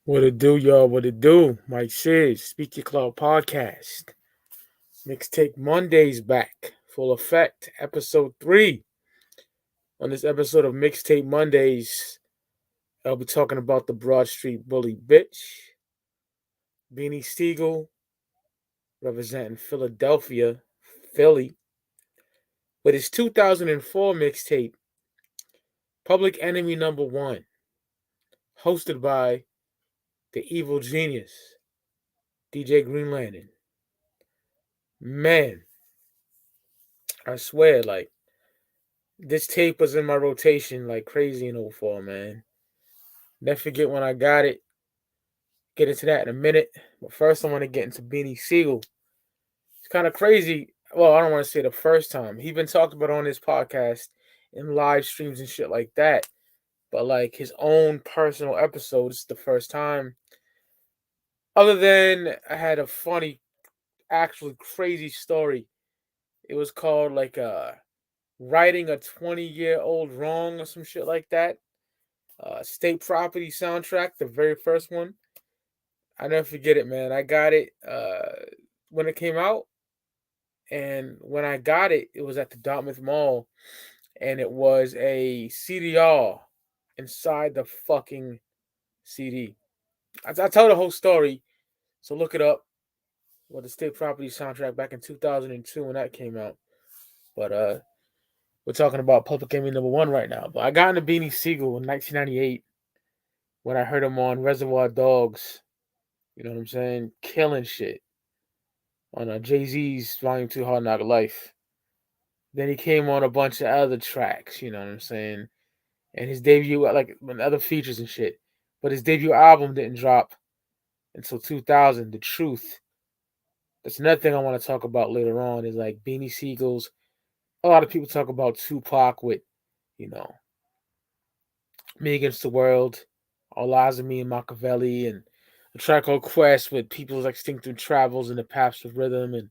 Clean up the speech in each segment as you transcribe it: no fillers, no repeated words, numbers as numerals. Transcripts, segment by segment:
What it do, y'all? What it do? Mike Sears, Speak Your Clout podcast. Mixtape Mondays back. Full effect. Episode 3. On this episode of Mixtape Mondays, I'll be talking about the Broad Street Bully bitch. Beanie Sigel, representing Philadelphia, Philly, with his 2004 mixtape, Public Enemy Number 1, hosted by the evil genius, DJ Green Lantern. Man, I swear, this tape was in my rotation like crazy in '04, man. Never forget when I got it. Get into that in a minute. But first, I want to get into Beanie Sigel. It's kind of crazy. Well, I don't want to say the first time. He been talked about on his podcast in live streams and shit like that. But like his own personal episodes, the first time. Other than I had a funny, actually crazy story. It was called Righting a 20-Year-Old Wrong or some shit like that. State Property soundtrack, the very first one. I never forget it, man. I got it when it came out, and when I got it, it was at the Dartmouth Mall, and it was a CDR inside the fucking CD. I tell the whole story, so look it up. Well, the State Property soundtrack back in 2002 when that came out. But we're talking about Public Enemy Number 1 right now. But I got into Beanie Sigel in 1998 when I heard him on Reservoir Dogs. You know what I'm saying? Killing shit on Jay-Z's Volume 2 Hard Knock Life. Then he came on a bunch of other tracks, you know what I'm saying? And his debut, other features and shit. But his debut album didn't drop until 2000, The Truth. That's another thing I want to talk about later on is like Beanie Sigel's. A lot of people talk about Tupac with, you know, Me Against the World, All Eyes on Me and Machiavelli, and a track called Quest with People's Extinctive Travels and the Paths of Rhythm, and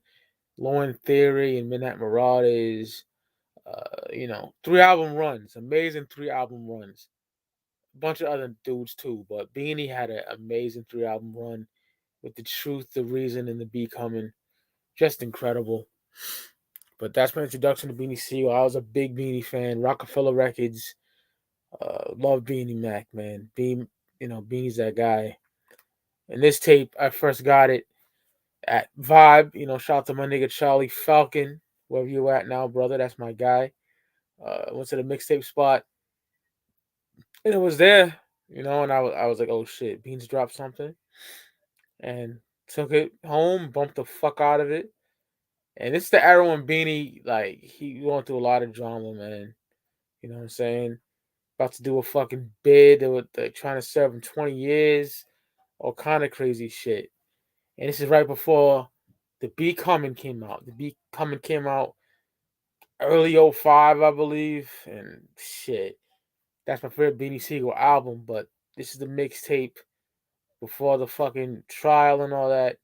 Law and Theory and Midnight Marauders. 3 album runs, amazing 3 album runs. A bunch of other dudes too, but Beanie had an amazing 3 album run with The Truth, The Reason, and The Becoming. Just incredible. But that's my introduction to Beanie Sigel. I was a big Beanie fan. Roc-A-Fella Records. Love Beanie Mac, man. Beanie's that guy. And this tape, I first got it at Vibe. Shout out to my nigga Charlie Falcon. Wherever you at now, brother. That's my guy. Went to the mixtape spot. And it was there. And I was like, oh shit, Beans dropped something. And took it home, bumped the fuck out of it. And it's the era when Beanie, he went through a lot of drama, man. You know what I'm saying? About to do a fucking bid. They were trying to serve him 20 years. All kind of crazy shit. And this is right before The Becoming came out. The Becoming came out early '05, I believe. And shit. That's my favorite Beanie Sigel album. But this is the mixtape before the fucking trial and all that.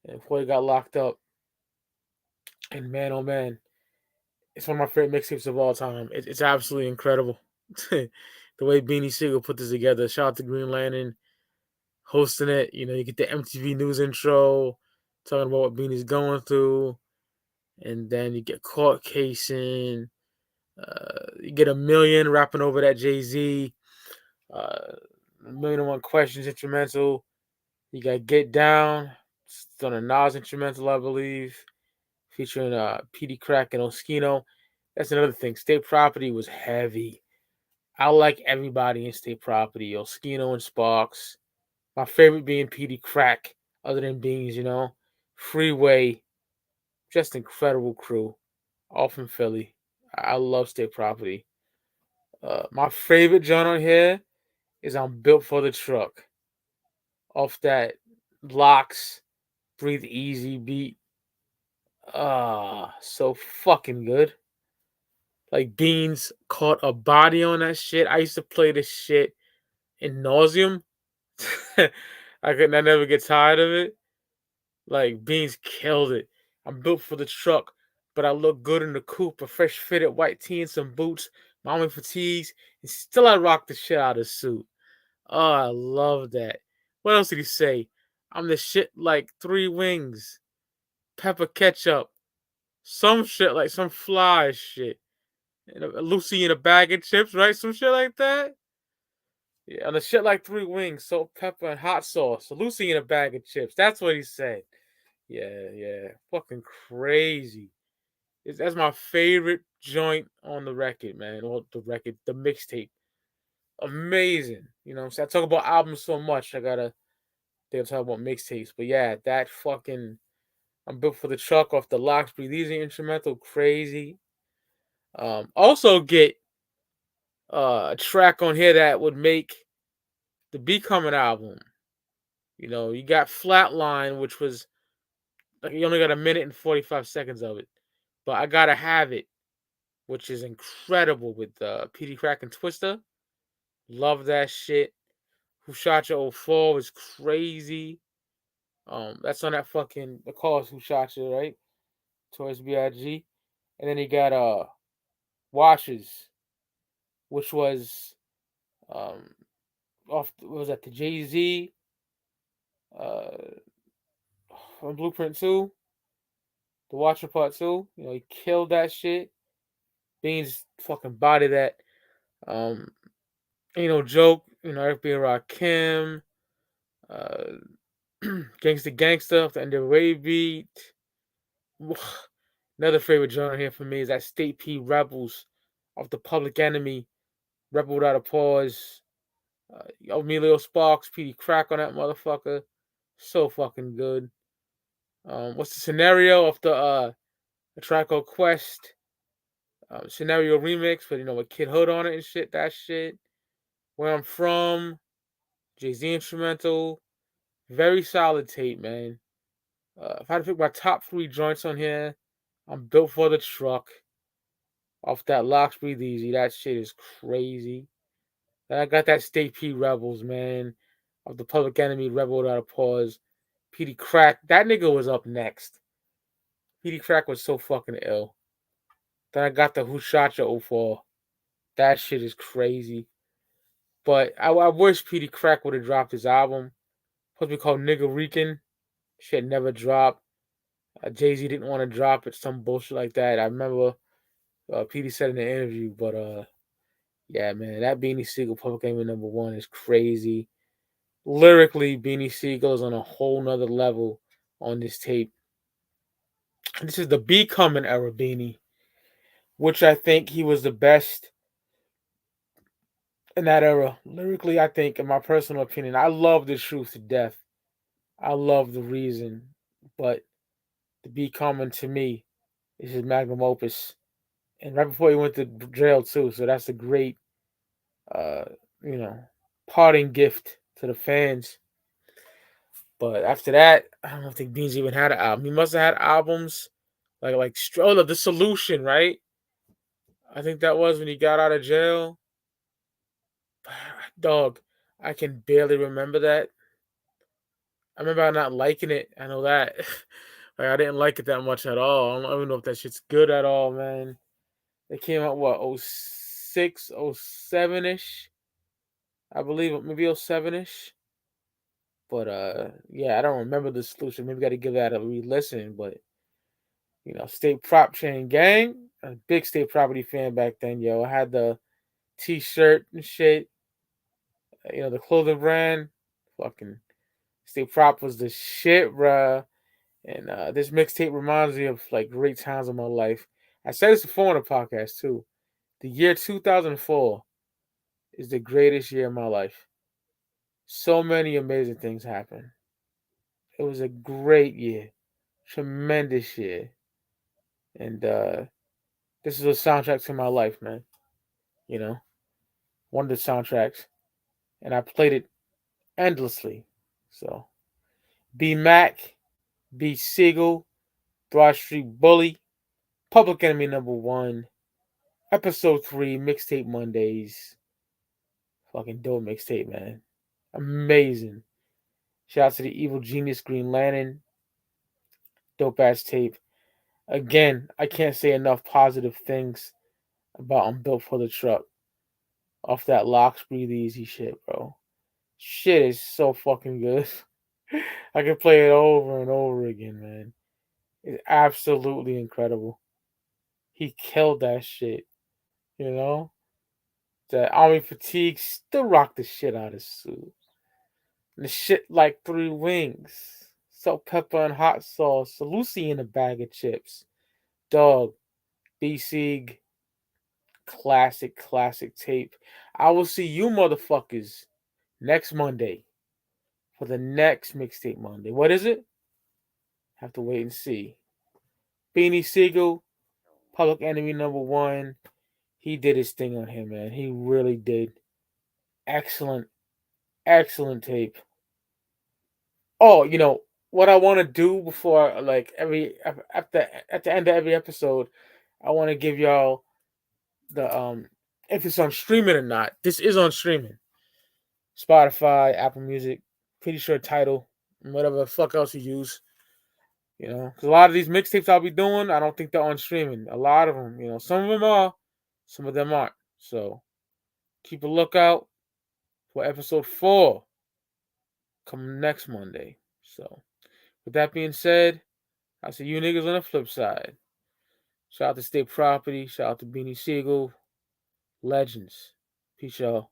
And before he got locked up. And man, oh man. It's one of my favorite mixtapes of all time. It's absolutely incredible. The way Beanie Sigel put this together. Shout out to Green Lantern hosting it. You get the MTV News intro talking about what Beanie's going through. And then you get court casing. You get a million rapping over that Jay-Z. A Million and One Questions instrumental. You got Get Down. It's on a Nas instrumental, I believe. Featuring PD Crack and Oskino. That's another thing. State Property was heavy. I like everybody in State Property. Oskino and Sparks. My favorite being PD Crack, other than Beans, Freeway. Just incredible crew. All from Philly. I love State Property. My favorite joint on here is I'm Built for the Truck. Off that Locks, Breathe Easy beat. So fucking good. Like Beans caught a body on that shit. I used to play this shit in nauseum. I never get tired of it. Like Beans killed it. I'm built for the truck, but I look good in the coupe. A fresh fitted white tee and some boots, mommy fatigues, and still I rock the shit out of the suit. Oh, I love that. What else did he say? I'm the shit like 3 wings, pepper ketchup, some shit like some fly shit. And a Lucy in a bag of chips, right? Some shit like that. Yeah, on the shit like 3 wings, salt, pepper, and hot sauce. A Lucy in a bag of chips. That's what he said. Yeah, yeah. Fucking crazy. That's my favorite joint on the record, man. Or the record, the mixtape. Amazing. You know, so I talk about albums so much. I gotta they'll talk about mixtapes. But yeah, that fucking I'm built for the truck off the Locks Breathe Easy instrumental, crazy. Also get a track on here that would make the Becoming album. You know, you got Flatline, which was like you only got a minute and 45 seconds of it. But I gotta have it, which is incredible with PD Crack and Twister. Love that shit. Who Shot You 04 was crazy. That's on that fucking the cause Who Shot You, right? Towards B.I.G. And then he got Washes, which was um off what was that the Jay-Z uh on Blueprint 2, the Watcher Part 2. You know, he killed that shit. Beans fucking body that. Um Ain't No Joke, you know, Eric B. and Rakim, uh Gangsta Gangsta off the NWA beat. Another favorite genre here for me is that State P Rebels off the Public Enemy, Rebel Without a Pause. Emilio Sparks, PD Crack on that motherfucker. So fucking good. What's the scenario of the track called Quest? Scenario remix, but you know, with Kid Hood on it and shit. That shit. Where I'm From, Jay-Z instrumental. Very solid tape, man. If I had to pick my top 3 joints on here, I'm built for the truck. Off that Locks Breathe Easy. That shit is crazy. Then I got that State P Rebels, man. Of the Public Enemy, Rebel Without a Pause. PD Crack. That nigga was up next. PD Crack was so fucking ill. Then I got the Who Shot You 04. That shit is crazy. But I wish PD Crack would have dropped his album. Supposed to be called Nigga Rican. Shit never dropped. Jay-Z didn't want to drop it. Some bullshit like that. I remember PD said in the interview. But yeah, man. That Beanie Sigel Public Enemy #1 is crazy. Lyrically, Beanie Sigel is on a whole nother level on this tape. This is the Becoming era Beanie, which I think he was the best in that era. Lyrically, I think, in my personal opinion, I love The Truth to death. I love The Reason, but the Becoming to me is his magnum opus. And right before he went to jail too, so that's a great, uh, you know, parting gift to the fans. But after that, I don't think Beans even had an album. He must have had albums like The Solution, right? I think that was when he got out of jail. Dog, I can barely remember that. I remember not liking it. I know that. Like I didn't like it that much at all. I don't even know if that shit's good at all, man. It came out what 06, 07 ish. I believe maybe 07 ish. But yeah, I don't remember The Solution. Maybe got to give that a re-listen. But you know, State Prop Chain Gang, a big State Property fan back then, yo. I had the T-shirt and shit. You know, the clothing brand. Fucking State Prop was the shit, bruh. And this mixtape reminds me of like great times of my life. I said this before on the podcast too. The year 2004 is the greatest year of my life. So many amazing things happened. It was a great year, tremendous year, and this is a soundtrack to my life, man. You know, one of the soundtracks, and I played it endlessly. So, B Mac, B Siegel, Broad Street Bully, Public Enemy #1, Episode 3, Mixtape Mondays. Fucking dope mixtape, man. Amazing. Shout out to the Evil Genius Green Lantern. Dope ass tape. Again, I can't say enough positive things about I'm Built for the Truck. Off that Locks Breathe Easy shit, bro. Shit is so fucking good. I can play it over and over again, man. It's absolutely incredible. He killed that shit, you know? The Army Fatigue still rocked the shit out of suit. The shit like three wings. Salt, pepper, and hot sauce. Lucy in a bag of chips. Dog. B-Sig. Classic tape. I will see you motherfuckers next Monday for the next Mixtape Monday. What is it? Have to wait and see. Beanie Sigel, Public Enemy #1. He did his thing on him, man. He really did. Excellent, excellent tape. Oh, what I want to do before, like, every at the end of every episode, I want to give y'all the if it's on streaming or not. This is on streaming. Spotify, Apple Music, pretty sure Tidal, and whatever the fuck else you use. Because a lot of these mixtapes I'll be doing, I don't think they're on streaming. A lot of them, some of them are, some of them aren't. So keep a lookout for episode 4 coming next Monday. So with that being said, I'll see you niggas on the flip side. Shout out to State Property. Shout out to Beanie Sigel. Legends. Peace, y'all.